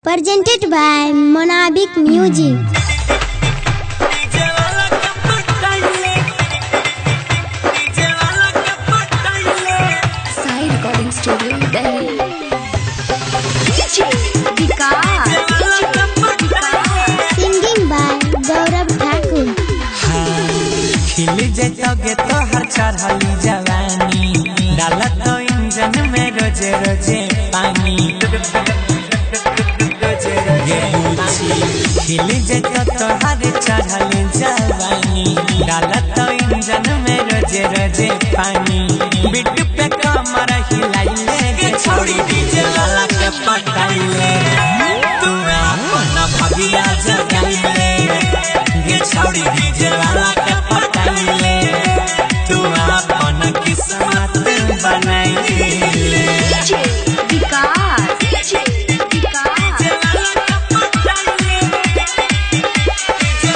Presented by Monabic Music. Sai Recording Studio, Delhi. DJ Vikas. Singing by Gaurav Thakur. खिल जैतोगे तो हर चढ़ली जवानी डाला तो इंजन में रोजे रोजे पानी खिल जैतो तो हर चढ़ली जवानी डाला तो इंजन में रोजे रोजे पानी बिट पे कमर हिलाइले छोड़ी डीजे वाला के पटाइले तू अपना भगिया जगाइले ये छोड़ी डीजे वाला के पटाइले तू अपना किस्मत बनाइले DJ Vikas. DJ Vikas.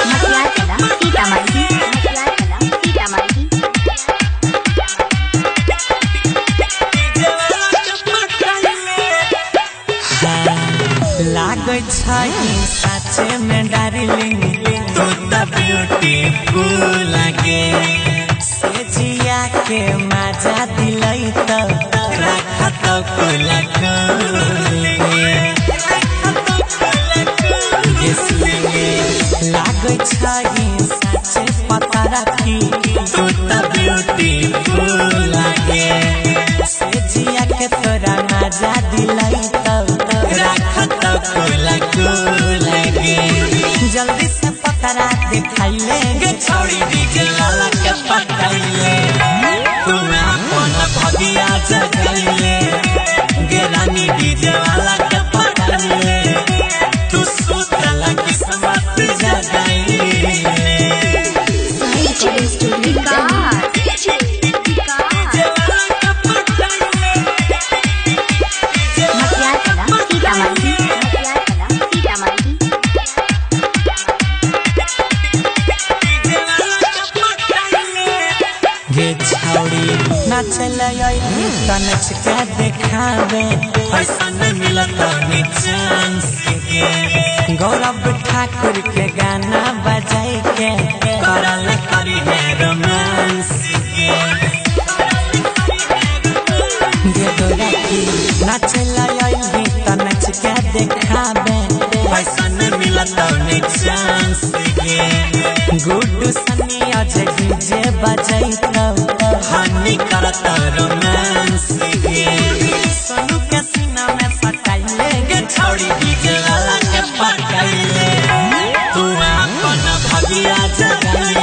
Matyakala, Sitamarhi. Matyakala, Sitamarhi. लागै छै साचे में डार्लिंग तू त ब्यूटीफुल लागे से जिया के मजा दिलै त राखत कुला लागै छै साचे पता राखी तू त ब्यूटीफुल लागे से जिया के तोरा मजा दिलै त राखत कुला गे जल्दी से पतरा दिखाइले गे छोड़ी डीजे वाला के पटाइले तुम अपन भगिया जगाइले गे रानी डीजे वाला के पटाइले तू सुतल किस्मत जगाइले Sai Recording Studio, Vikas. DJ Vikas. Matyakala, Sitamarhi. Matyakala, Sitamarhi. गे छौड़ी नाचल त नच के देखावे ऐसा नहीं मिलत नि चांस के गौरव ठाकुर के गाना बजाई के करल करी है रोमांस गे गोरखी नाचल त नच के देखावे ऐसा नहीं मिलत नि चांस के गुड्डू सनी अजय डीजे बजाई हानि करत रोमांस गे सोनू के सीना में सटाइले गे छोड़ी डीजे वाला के पटाइले तू अपन भगिया जगाइले